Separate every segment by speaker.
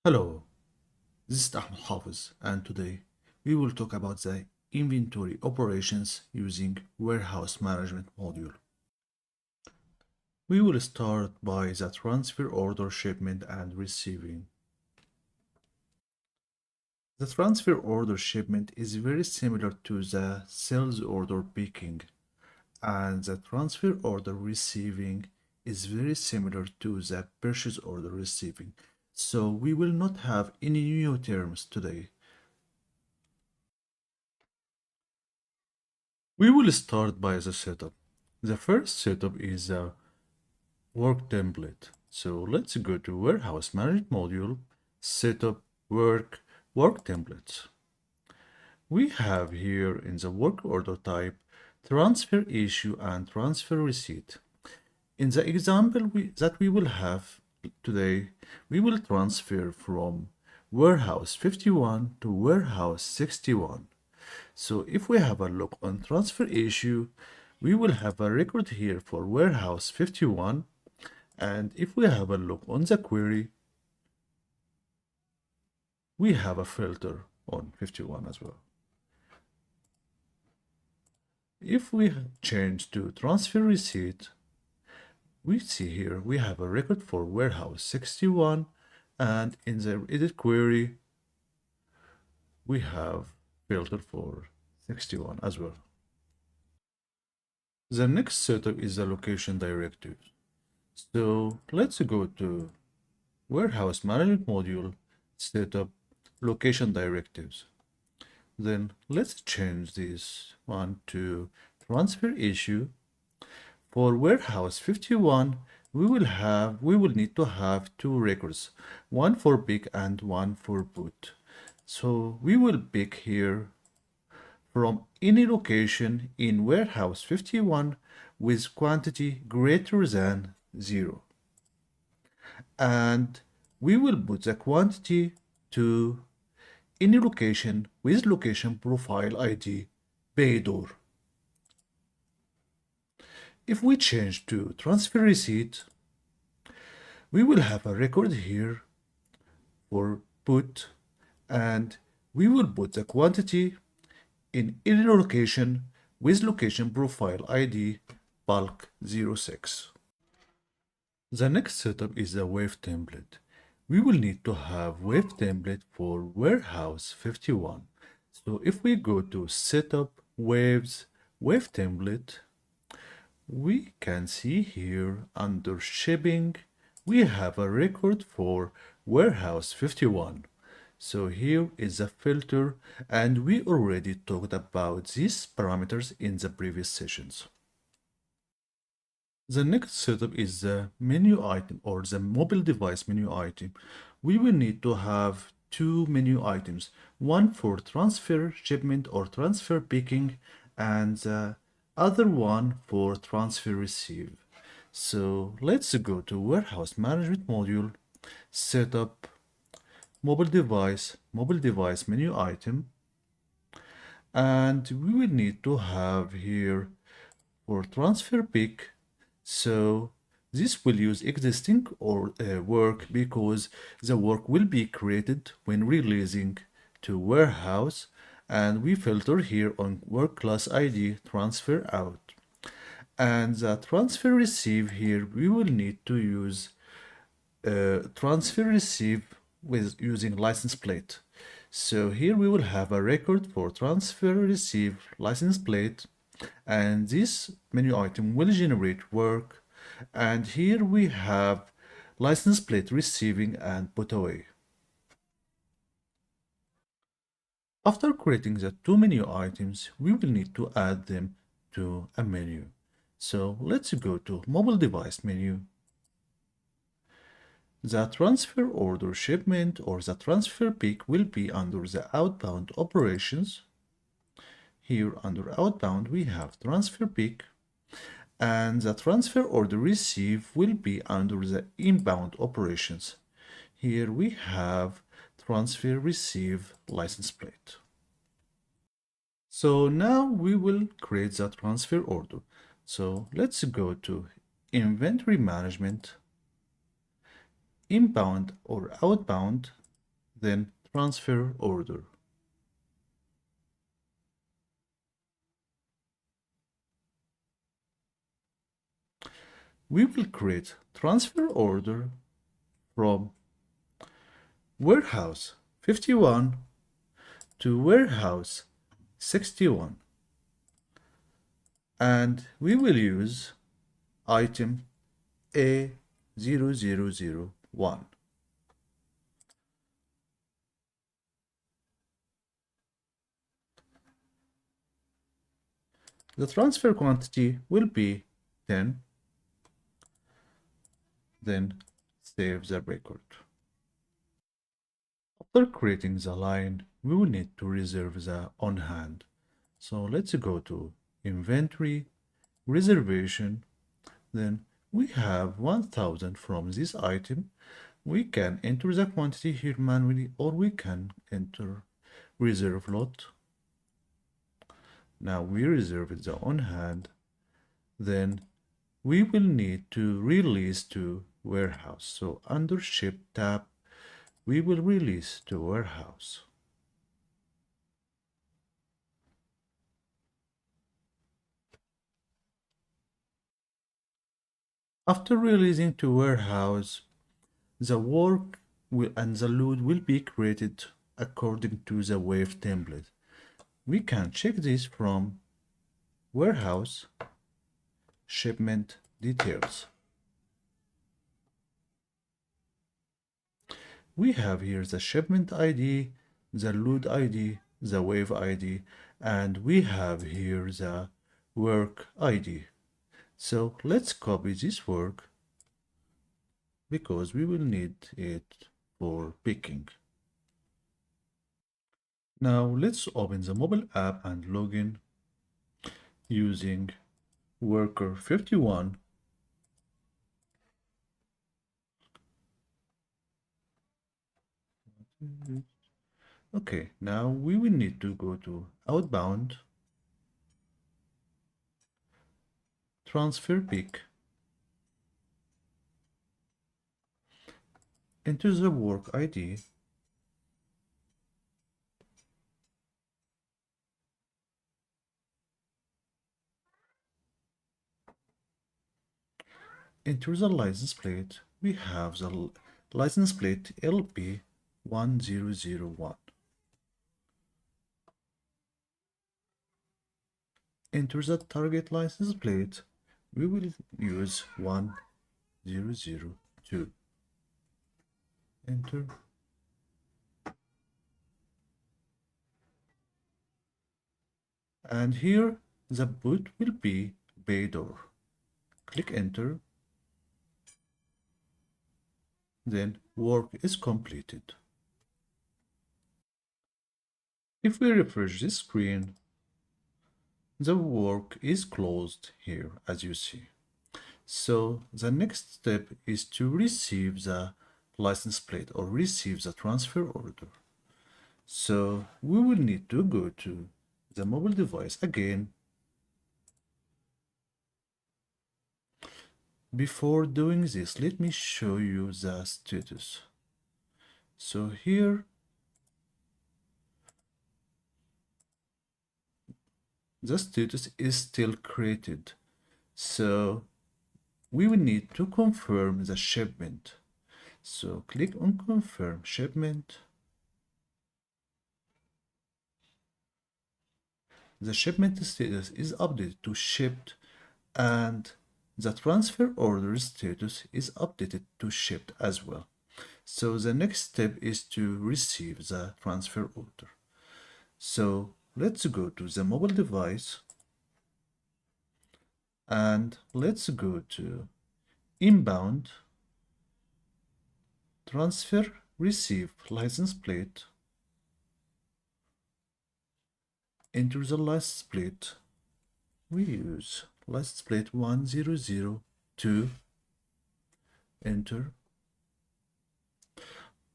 Speaker 1: Hello, this is Ahmed Hafiz, and today we will talk about the inventory operations using warehouse management module. We will start by the transfer order shipment and receiving. The transfer order shipment is very similar to the sales order picking, and the transfer order receiving is very similar to the purchase order receiving. So we will not have any new terms today. We will start by the setup. The first setup is a work template. So let's go to warehouse management module, setup, work templates. We have here in the work order type, transfer issue and transfer receipt. In the example that we will have today, we will transfer from warehouse 51 to warehouse 61. So if we have a look on transfer issue, we will have a record here for warehouse 51. And if we have a look on the query, we have a filter on 51 as well. If we change to transfer receipt, we see here we have a record for warehouse 61, and in the edit query, we have filter for 61 as well. The next setup is the location directive. So let's go to warehouse management module, setup, location directives. Then let's change this one to transfer issue. For warehouse 51, we will need to have two records, one for pick and one for put. So we will pick here from any location in warehouse 51 with quantity greater than 0. And we will put the quantity to any location with location profile ID paydor. If we change to transfer receipt, we will have a record here for put, and we will put the quantity in any location with location profile ID bulk 06. The next setup is the wave template. We will need to have wave template for warehouse 51. So if we go to setup waves, wave template, we can see here under shipping, we have a record for warehouse 51. So here is a filter, and we already talked about these parameters in the previous sessions. The next setup is the menu item or the mobile device menu item. We will need to have two menu items, one for transfer shipment or transfer picking, and the other one for transfer receive. So let's go to warehouse management module, setup, mobile device menu item, and we will need to have here for transfer pick. So this will use existing or work because the work will be created when releasing to warehouse, and we filter here on work class ID transfer out. And the transfer receive here, we will need to use transfer receive with using license plate. So here we will have a record for transfer receive license plate, and this menu item will generate work, and here we have license plate receiving and put away. After creating the two menu items, we will need to add them to a menu. So let's go to mobile device menu. The transfer order shipment or the transfer pick will be under the outbound operations. Here under outbound, we have transfer pick, and the transfer order receive will be under the inbound operations. Here we have transfer receive license plate. So now we will create the transfer order. So let's go to inventory management, inbound or outbound, then transfer order. We will create transfer order from warehouse 51 to warehouse 61, and we will use item A0001. The transfer quantity will be 10, then save the record. After creating the line, we will need to reserve the on hand. So let's go to inventory, reservation, then we have 1000 from this item. We can enter the quantity here manually, or we can enter reserve lot. Now we reserve the on hand, then we will need to release to warehouse. So under ship tab, we will release to warehouse. After releasing to warehouse, the work and the load will be created according to the wave template. We can check this from warehouse shipment details. We have here the shipment ID, the load ID, the wave ID, and we have here the work ID. So let's copy this work because we will need it for picking. Now let's open the mobile app and log in using worker 51. Okay, now we will need to go to outbound, transfer pick, enter the work ID, enter the license plate. We have the license plate LP1001. Enter the target license plate. We will use 1002. Enter. And here the boot will be bay door. Click enter. Then work is completed. If we refresh this screen, the work is closed here, as you see. So the next step is to receive the license plate or receive the transfer order. So we will need to go to the mobile device again. Before doing this, let me show you the status. So here, the status is still created. So we will need to confirm the shipment. So click on confirm shipment. The shipment status is updated to shipped, and the transfer order status is updated to shipped as well. So the next step is to receive the transfer order. So let's go to the mobile device and let's go to inbound, transfer receive license plate, enter the license plate. We use license plate 1002, enter.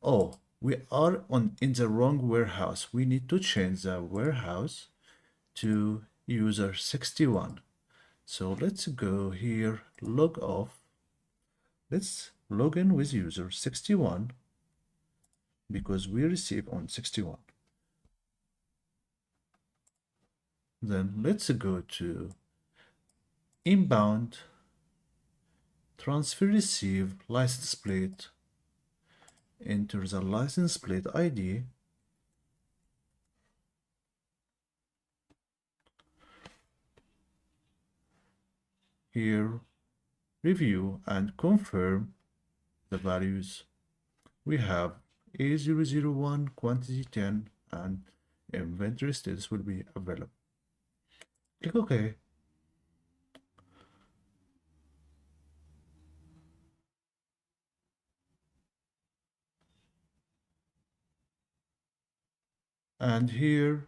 Speaker 1: Oh, we are in the wrong warehouse. We need to change the warehouse to user 61. So let's go here, log off. Let's log in with user 61. because we receive on 61. Then let's go to inbound transfer receive license plate, enter the license plate ID, here review and confirm the values. We have A001 quantity 10 and inventory status will be available. Click OK. And here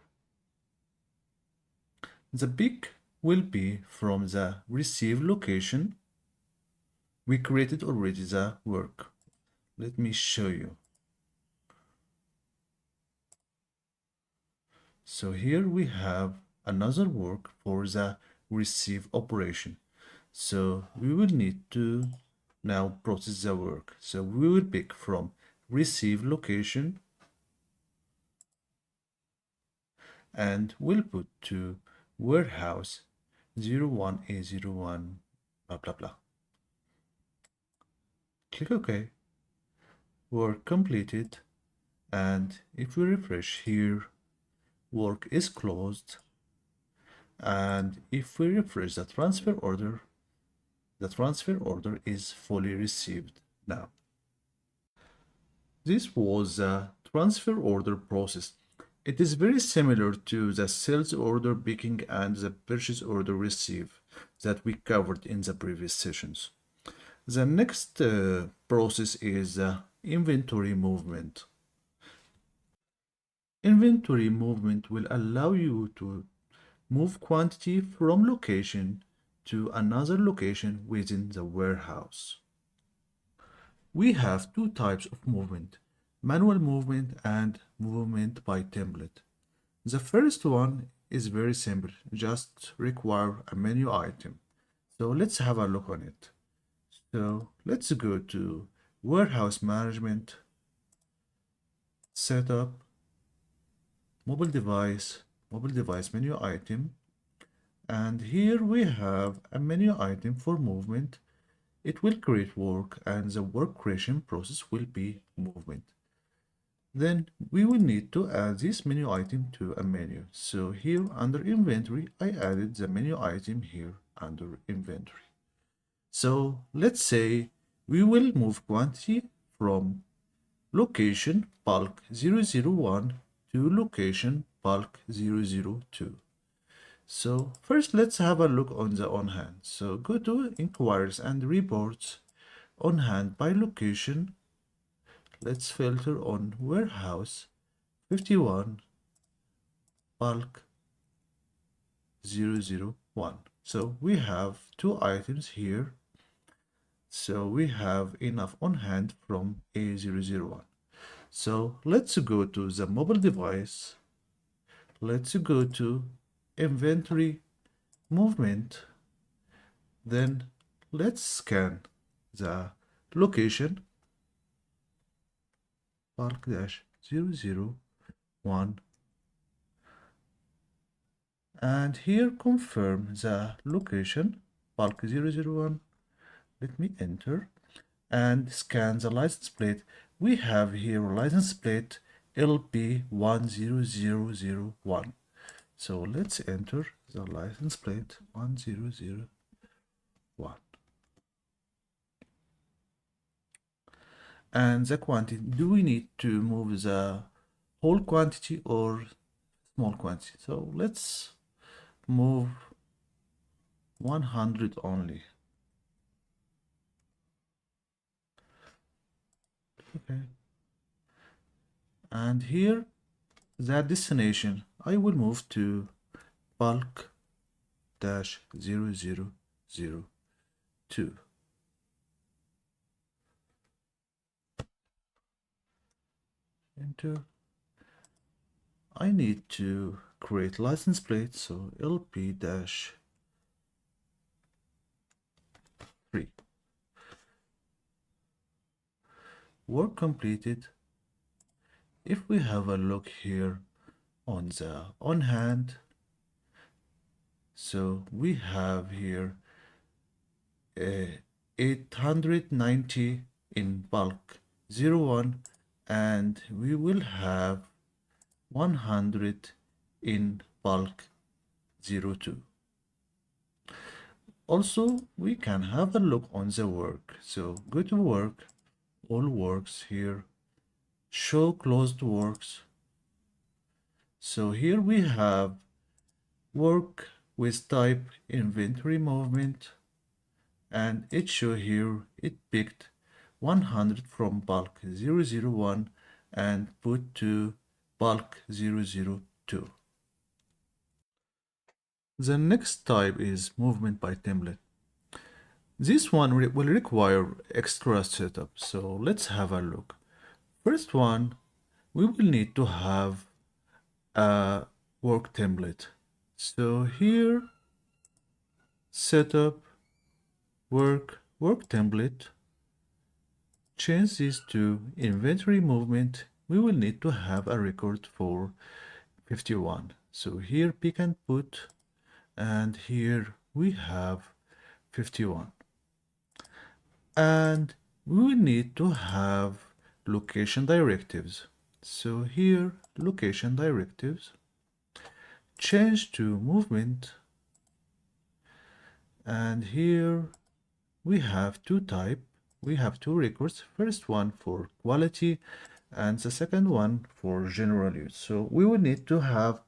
Speaker 1: the pick will be from the receive location. We created already the work. Let me show you. So here we have another work for the receive operation. So we will need to now process the work. So we will pick from receive location and we'll put to warehouse 01A01 blah blah blah. Click OK. Work completed, and if we refresh here, work is closed, and if we refresh the transfer order is fully received now. This was a transfer order process. It is very similar to the sales order picking and the purchase order receive that we covered in the previous sessions. The next process is inventory movement. Inventory movement will allow you to move quantity from location to another location within the warehouse. We have two types of movement, manual movement and movement by template. The first one is very simple, just require a menu item. So let's have a look on it. So let's go to warehouse management, setup, mobile device menu item, and here we have a menu item for movement. It will create work and the work creation process will be movement. Then we will need to add this menu item to a menu. So here under inventory, I added the menu item here under inventory. So let's say we will move quantity from location bulk 001 to location bulk 002. So first let's have a look on the on hand. So go to inquiries and reports, on hand by location. Let's filter on warehouse 51 bulk 001. So we have two items here. So we have enough on hand from A001. So let's go to the mobile device. Let's go to inventory movement. Then let's scan the location bulk dash 001 and here confirm the location bulk 001. Let me enter and scan the license plate. We have here license plate LP10001. So let's enter the license plate 1001. And the quantity, do we need to move the whole quantity or small quantity? So let's move 100 only. Okay. And here the destination, I will move to bulk dash 0002. Enter. I need to create license plate, so LP dash 3. Work completed. If we have a look here on the on hand, so we have here 890 in bulk 01, and we will have 100 in bulk 02. Also, we can have a look on the work. So go to work, all works here, show closed works. So here we have work with type inventory movement, and it show here it picked 100 from bulk 001 and put to bulk 002. The next type is movement by template. This one will require extra setup, so let's have a look. First one, we will need to have a work template. So here, setup, work template, change this to inventory movement. We will need to have a record for 51. So here pick and put, and here we have 51. And we will need to have location directives. So here, location directives, change to movement, and here we have two types. We have two records, first one for quality and the second one for general use. So we will need to have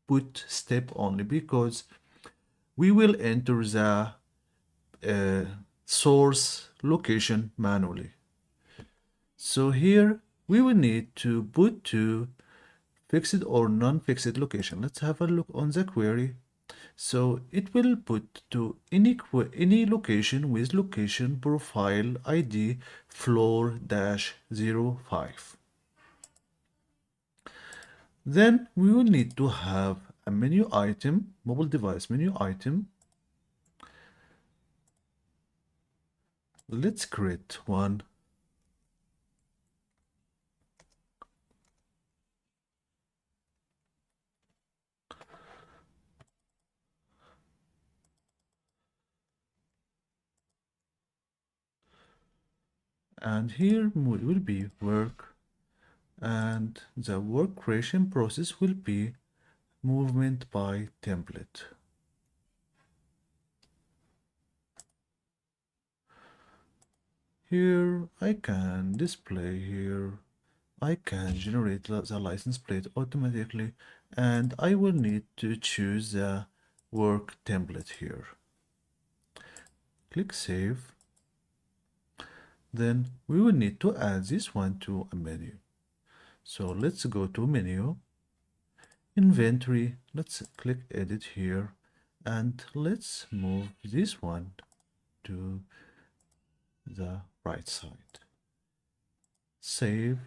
Speaker 1: put step only because we will enter the source location manually. So here we will need to put to fixed or non-fixed location. Let's have a look on the query. So it will put to any location with location profile ID floor-05. Then we will need to have a menu item, mobile device menu item. Let's create one. And here will be work, and the work creation process will be movement by template. Here I can display here, I can generate the license plate automatically, and I will need to choose the work template here. Click save. Then we will need to add this one to a menu. So let's go to menu, inventory, let's click edit here, and let's move this one to the right side. Save.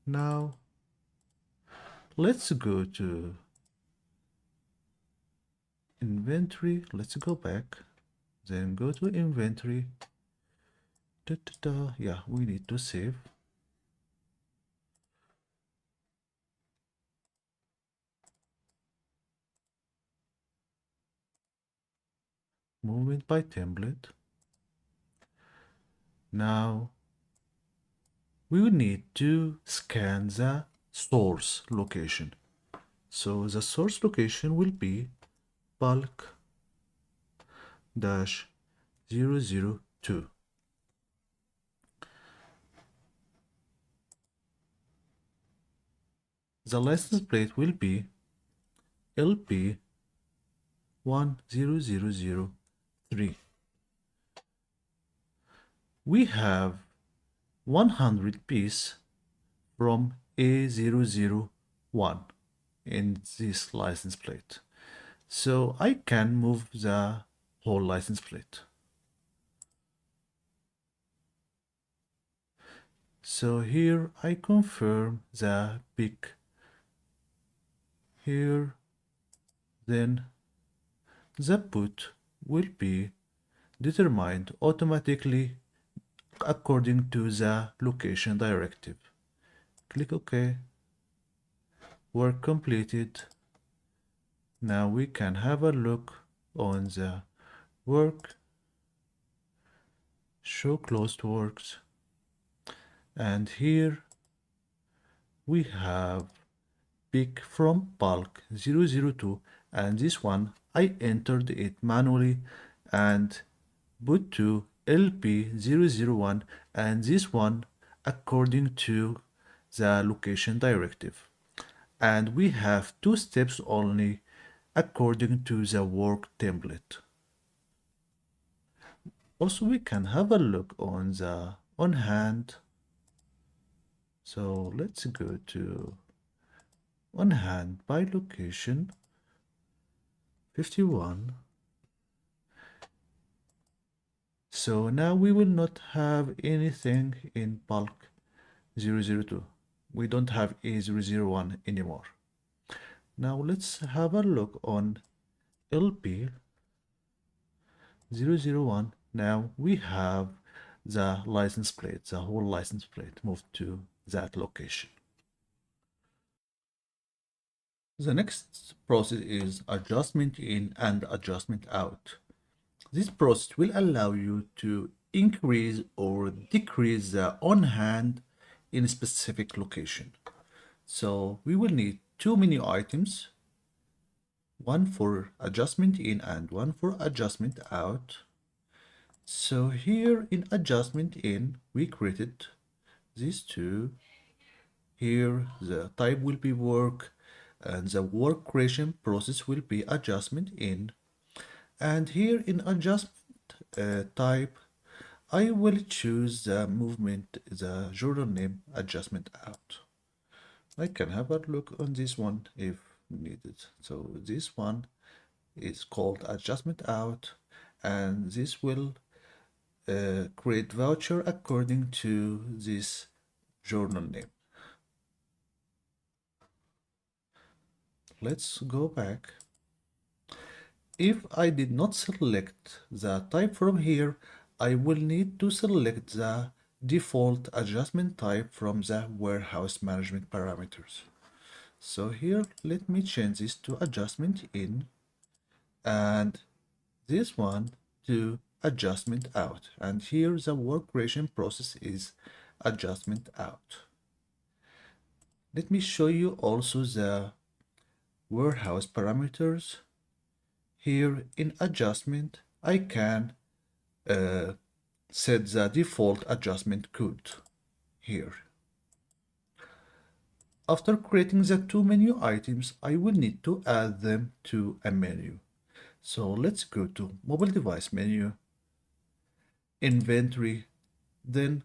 Speaker 1: Now let's go to inventory, let's go back, then go to inventory. Yeah, we need to save. Movement by template. Now we will need to scan the source location. So the source location will be bulk dash 002. The license plate will be LP 10003. We have 100 piece from A001 in this license plate. So I can move the whole license plate. So here I confirm the pick here, then the put will be determined automatically according to the location directive. Click OK. Work completed. Now we can have a look on the work, show closed works, and here we have pick from bulk 002, and this one I entered it manually and put to LP001, and this one according to the location directive. And we have two steps only according to the work template. Also, we can have a look on the on hand. So let's go to on hand by location 51. So now we will not have anything in bulk 002. We don't have A001 anymore. Now let's have a look on LP 001. Now we have the license plate, the whole license plate moved to that location. The next process is adjustment in and adjustment out. This process will allow you to increase or decrease the on hand in a specific location. So we will need two menu items, one for adjustment in and one for adjustment out. So here in adjustment in, we created these two. Here the type will be work and the work creation process will be adjustment in. And here in adjustment type, I will choose the movement, the journal name adjustment out. I can have a look on this one if needed. So this one is called adjustment out, and this will create voucher according to this journal name. Let's go back. If I did not select the type from here, I will need to select the default adjustment type from the warehouse management parameters. So here, let me change this to adjustment in and this one to adjustment out. And here the work creation process is adjustment out. Let me show you also the warehouse parameters. Here in adjustment, I can set the default adjustment code here. After creating the two menu items, I will need to add them to a menu. So let's go to mobile device menu, inventory, then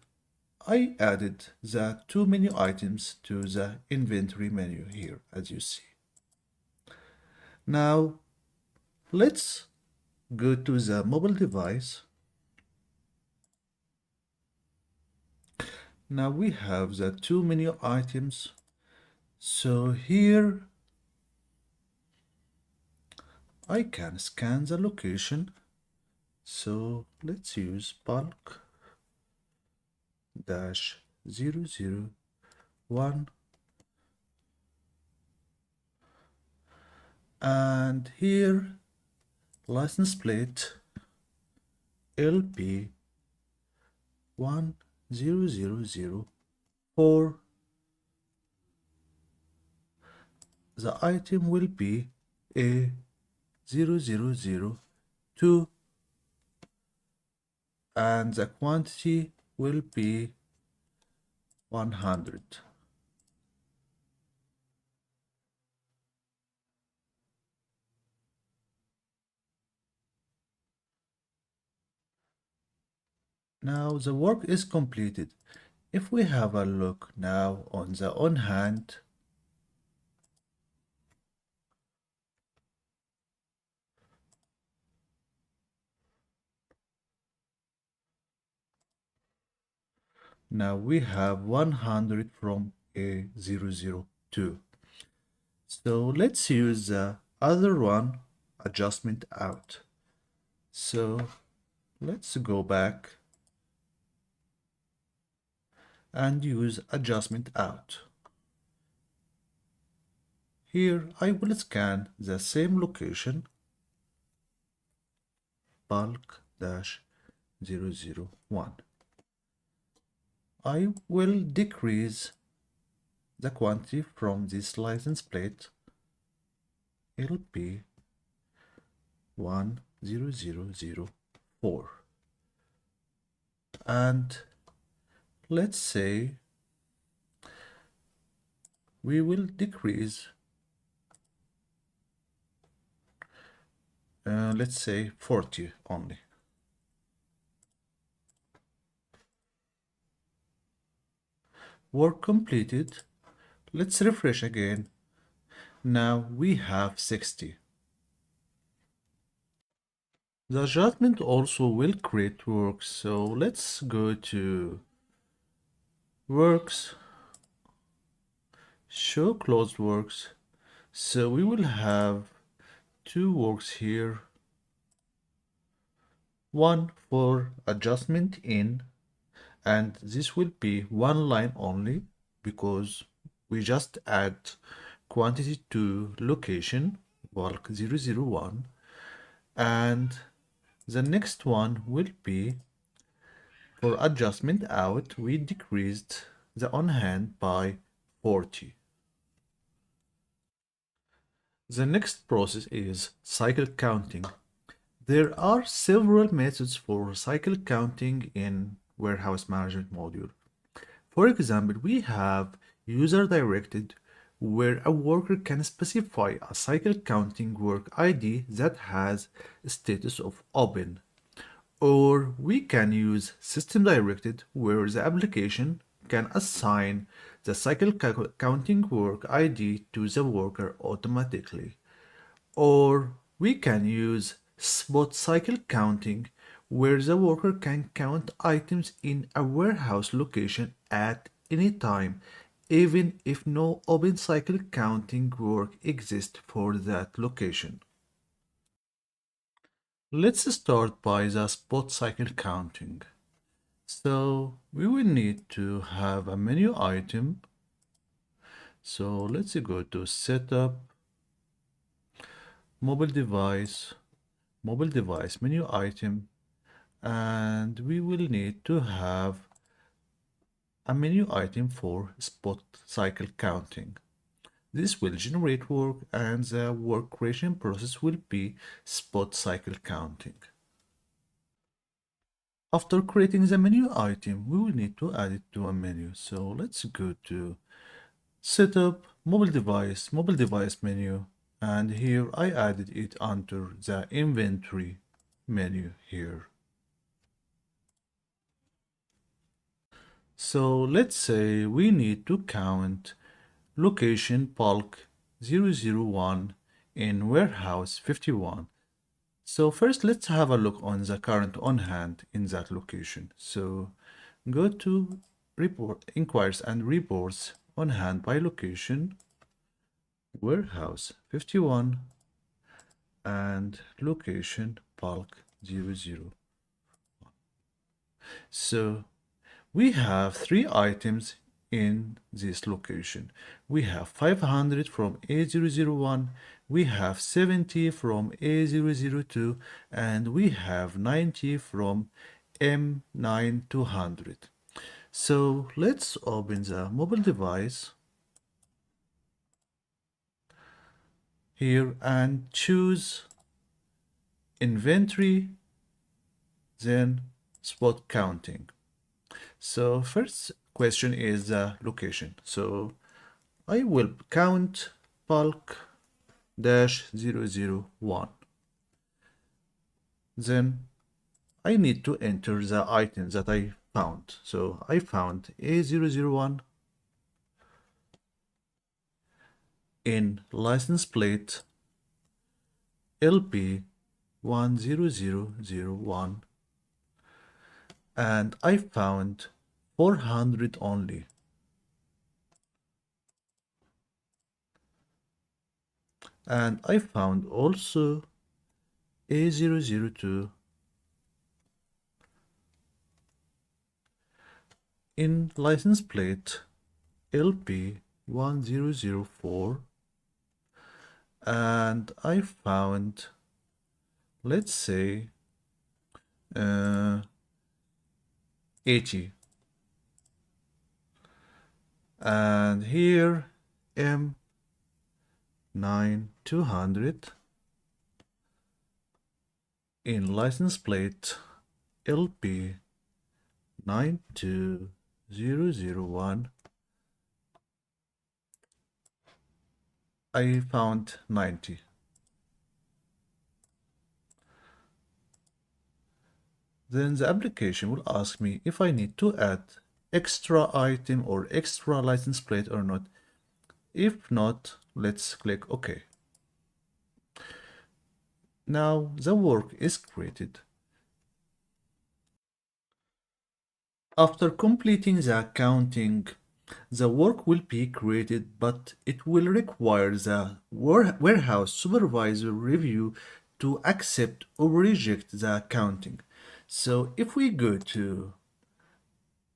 Speaker 1: I added the two menu items to the inventory menu here, as you see. Now, let's go to the mobile device. Now we have the two menu items. So here I can scan the location. So let's use bulk dash 001, and here license plate LP 1004. The item will be A0002 and the quantity will be 100. Now the work is completed. If we have a look now on the on hand, now we have 100 from A002. So let's use the other one, adjustment out. So let's go back and use adjustment out. Here I will scan the same location, bulk-001. I will decrease the quantity from this license plate LP 10004, and let's say we will decrease, let's say 40 only. Work completed. Let's refresh again. Now we have 60. The adjustment also will create works, so let's go to works, show closed works. So we will have two works here, one for adjustment in, and this will be one line only because we just add quantity to location bulk 001, and the next one will be for adjustment out. We decreased the on hand by 40. The next process is cycle counting. There are several methods for cycle counting in warehouse management module. For example, we have user directed, where a worker can specify a cycle counting work ID that has a status of open. Or we can use system directed, where the application can assign the cycle counting work ID to the worker automatically. Or we can use spot cycle counting, where the worker can count items in a warehouse location at any time, even if no open cycle counting work exists for that location. Let's start by the spot cycle counting. So we will need to have a menu item. So let's go to setup, mobile device menu item, and we will need to have a menu item for spot cycle counting. This will generate work, and the work creation process will be spot cycle counting. After creating the menu item, we will need to add it to a menu. So let's go to setup, mobile device menu, and here I added it under the inventory menu here. So let's say we need to count location bulk 001 in warehouse 51. So first let's have a look on the current on hand in that location. So go to report inquiries and reports on hand by location, warehouse 51, and location bulk 00. So we have three items in this location. We have 500 from A001, we have 70 from A002, and we have 90 from M9200. So let's open the mobile device here and choose inventory, then spot counting. So first question is the location. So I will count bulk -001. Then I need to enter the item that I found. So I found A001 in license plate LP 10001, and I found 400 only. And I found also A002 in license plate LP 1004, and I found, let's say, uh, 80. And here M9200 in license plate LP 92001. I found 90. Then the application will ask me if I need to add extra item or extra license plate or not. If not, let's click OK. Now the work is created. After completing the counting, the work will be created, but it will require the warehouse supervisor review to accept or reject the counting. So if we go to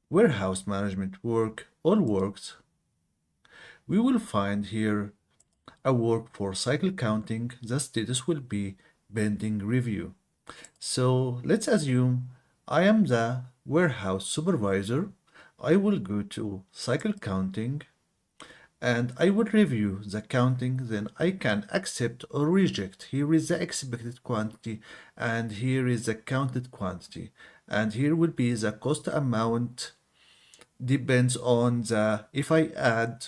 Speaker 1: warehouse management work, all works, we will find here a work for cycle counting. The status will be pending review. So let's assume I am the warehouse supervisor. I will go to cycle counting and I will review the counting. Then I can accept or reject. Here is the expected quantity and here is the counted quantity. And here will be the cost amount, depends on the if I add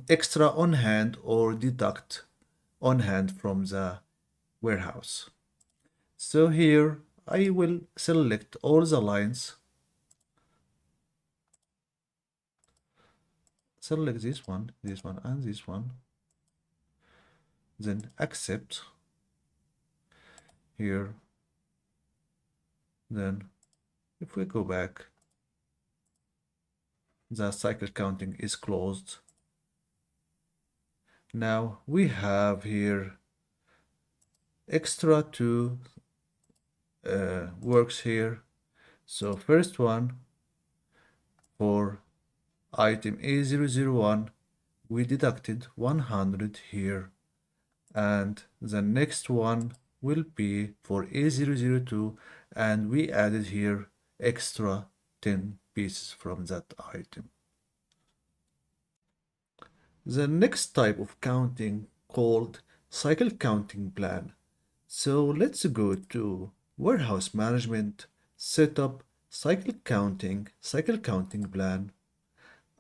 Speaker 1: extra on hand or deduct on hand from the warehouse. So here I will select all the lines, select this one, and this one, then accept here. Then if we go back, the cycle counting is closed. Now we have here extra two works here. So first one for item A001, we deducted 100 here, and the next one will be for A002 and we added here extra 10 pieces from that item. The next type of counting called cycle counting plan. So let's go to warehouse management, setup, cycle counting plan.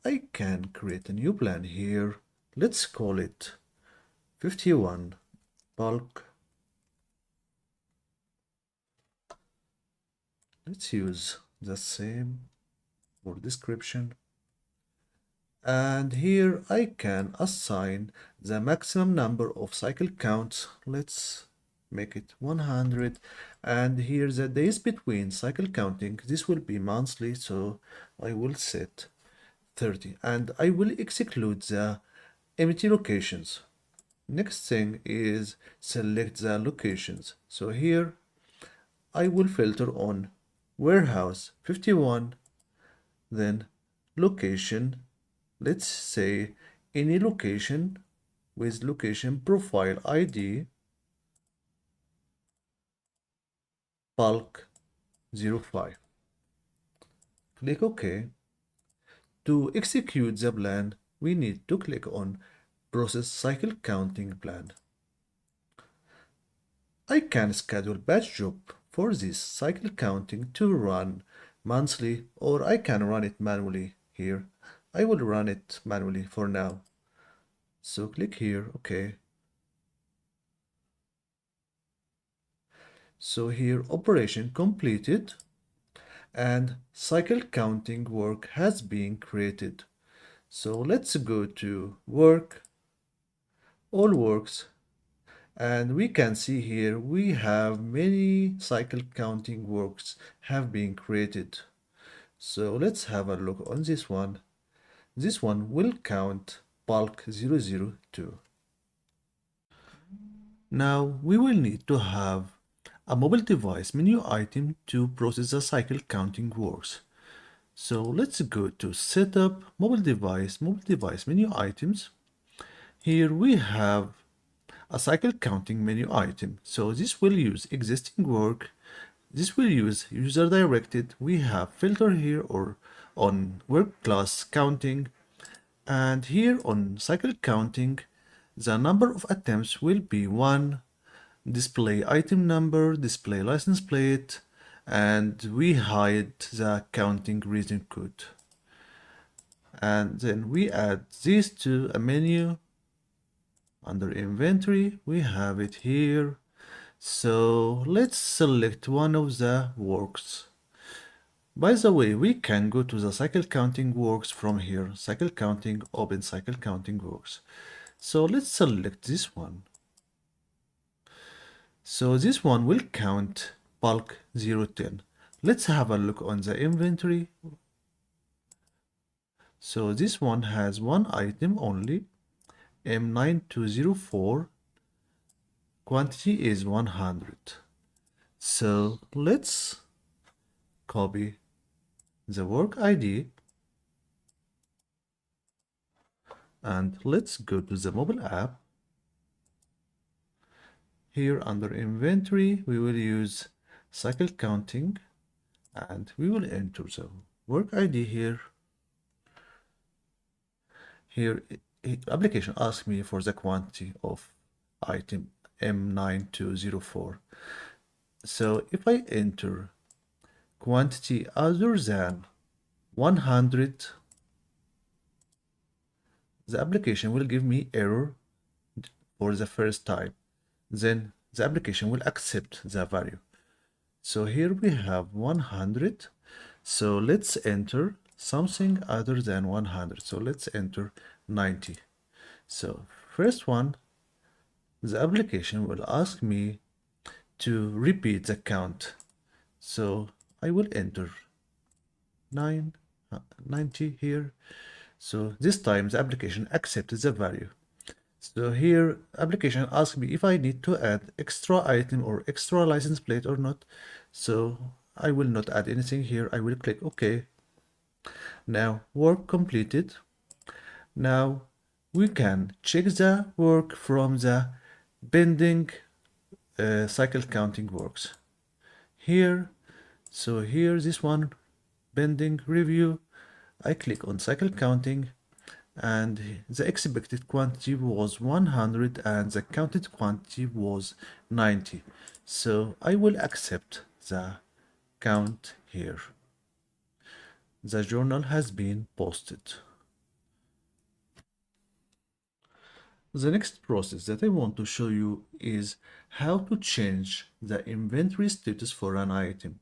Speaker 1: I can create a new plan here. Let's call it 51 bulk. Let's use the same for description. And here I can assign the maximum number of cycle counts. Let's make it 100. And here the days between cycle counting, this will be monthly, so I will set 30. And I will exclude the empty locations. Next thing is select the locations. So here I will filter on warehouse 51, then location, let's say any location with location profile ID bulk 05. Click OK. To execute the plan, we need to click on Process Cycle Counting Plan. I can schedule batch job for this cycle counting to run monthly, or I can run it manually here. I will run it manually for now. So click here, OK. So here operation completed and cycle counting work has been created. So let's go to work, all works, and we can see here we have many cycle counting works have been created. So let's have a look on this one. This one will count bulk 002. Now we will need to have a mobile device menu item to process the cycle counting works. So let's go to setup, mobile device menu items. Here we have a cycle counting menu item. So this will use existing work. This will use user directed. We have filter here or on work class counting, and here on cycle counting, the number of attempts will be 1, display item number, display license plate, and we hide the counting reason code. And then we add these to a menu. Under inventory, we have it here. So let's select one of the works. By the way, we can go to the cycle counting works from here. Cycle counting, open cycle counting works. So let's select this one. So this one will count bulk 010. Let's have a look on the inventory. So this one has one item only, M9204. Quantity is 100. So let's copy the work ID and let's go to the mobile app. Here under inventory, we will use cycle counting and we will enter the work ID here. Here, application asks me for the quantity of item M9204. So if I enter quantity other than 100, the application will give me error for the first time. Then the application will accept the value. So here we have 100. So let's enter something other than 100. So let's enter 90. So first one, the application will ask me to repeat the count. So I will enter 90 here. So this time the application accepted the value. So here application asks me if I need to add extra item or extra license plate or not. So I will not add anything here. I will click OK. Now work completed. Now we can check the work from the pending cycle counting works. Here, so here this one pending review. I click on cycle counting and the expected quantity was 100 and the counted quantity was 90. So I will accept the count here. The journal has been posted. The next process that I want to show you is how to change the inventory status for an item.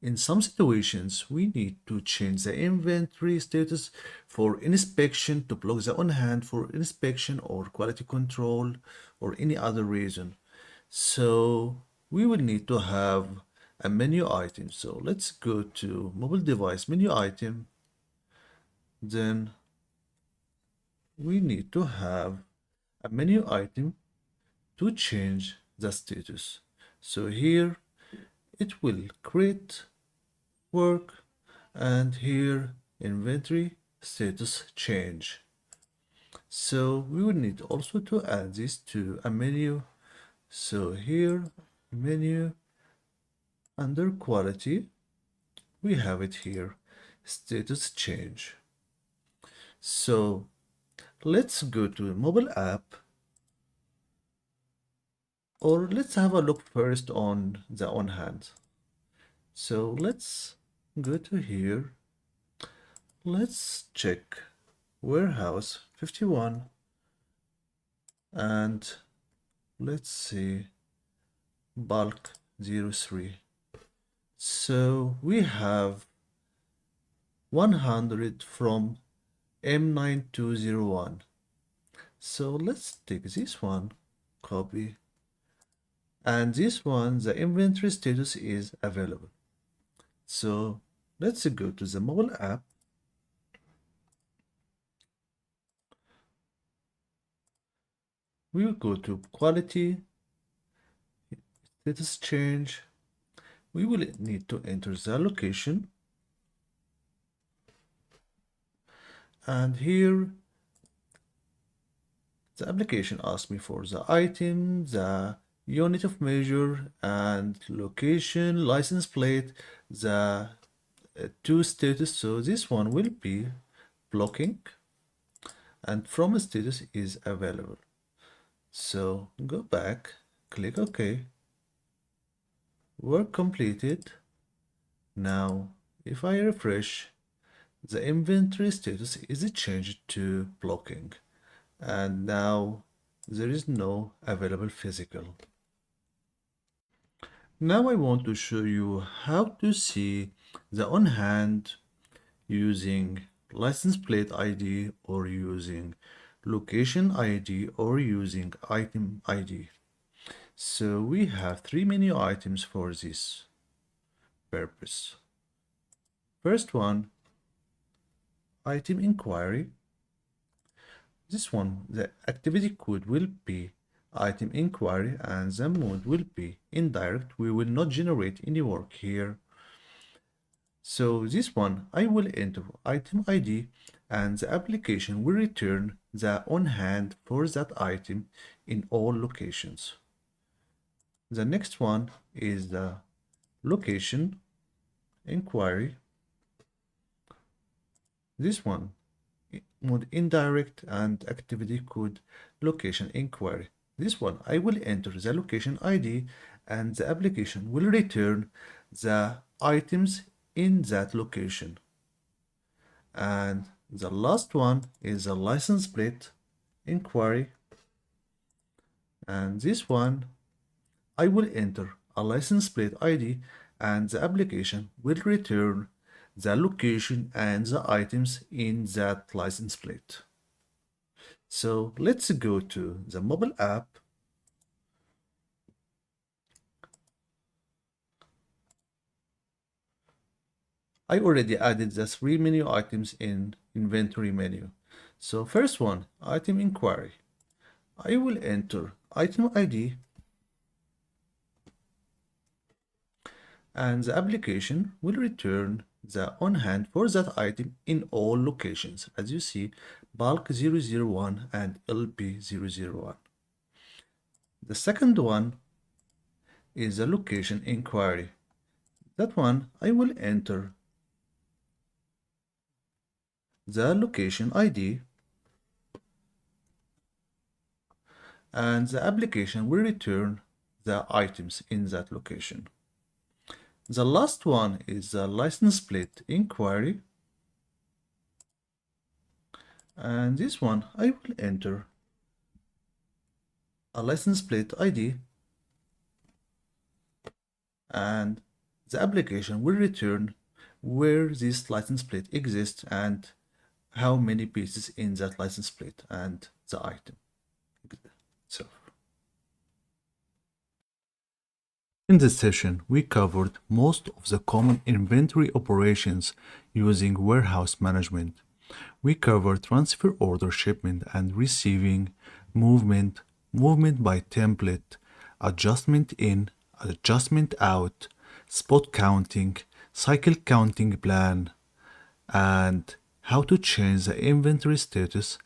Speaker 1: In some situations, we need to change the inventory status for inspection, to block the on hand for inspection or quality control or any other reason. So we will need to have a menu item. So let's go to mobile device menu item. Then we need to have a menu item to change the status. So here it will create work and here inventory status change. So we will need also to add this to a menu. So here menu under quality we have it here, status change. So let's go to mobile app, or let's have a look first on the on hand. So let's go to here. Let's check warehouse 51 and let's see bulk 03. So we have 100 from M9201. So let's take this one, copy, and this one, the inventory status is available. So let's go to the mobile app. We will go to quality, status change. We will need to enter the location. And here The application asks me for the item, the unit of measure, and location, license plate, the to status. So this one will be blocking, and from status is available. So go back, click OK, work completed. Now if I refresh, the inventory status is changed to blocking, and now there is no available physical. Now I want to show you how to see the on hand using license plate ID or using location ID or using item ID. So we have three menu items for this purpose. First one, item inquiry. This one, the activity code will be item inquiry and the mode will be indirect. We will not generate any work here. So this one, I will enter item ID and the application will return the on hand for that item in all locations. The next one is the location inquiry. This one, mode indirect and activity code location inquiry. This one, I will enter the location ID and the application will return the items in that location. And the last one is a license plate inquiry. And this one, I will enter a license plate ID and the application will return the location and the items in that license plate. So let's go to the mobile app. I already added the three menu items in inventory menu. So first one, item inquiry. I will enter item ID and the application will return the on hand for that item in all locations. As you see, bulk 001 and LP 001. The second one is the location inquiry. That one, I will enter the location ID and the application will return the items in that location. The last one is the license plate inquiry, and this one I will enter a license plate ID and the application will return where this license plate exists and how many pieces in that license plate and the item. So in this session, we covered most of the common inventory operations using warehouse management. We covered transfer order shipment and receiving, movement by template, adjustment in, adjustment out, spot counting, cycle counting plan, and how to change the inventory status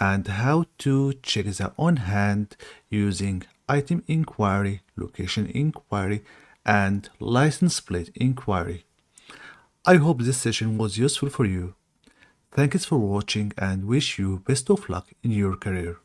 Speaker 1: and how to check the on hand using item inquiry, location inquiry, and license plate inquiry. I hope this session was useful for you. Thanks for watching and wish you best of luck in your career.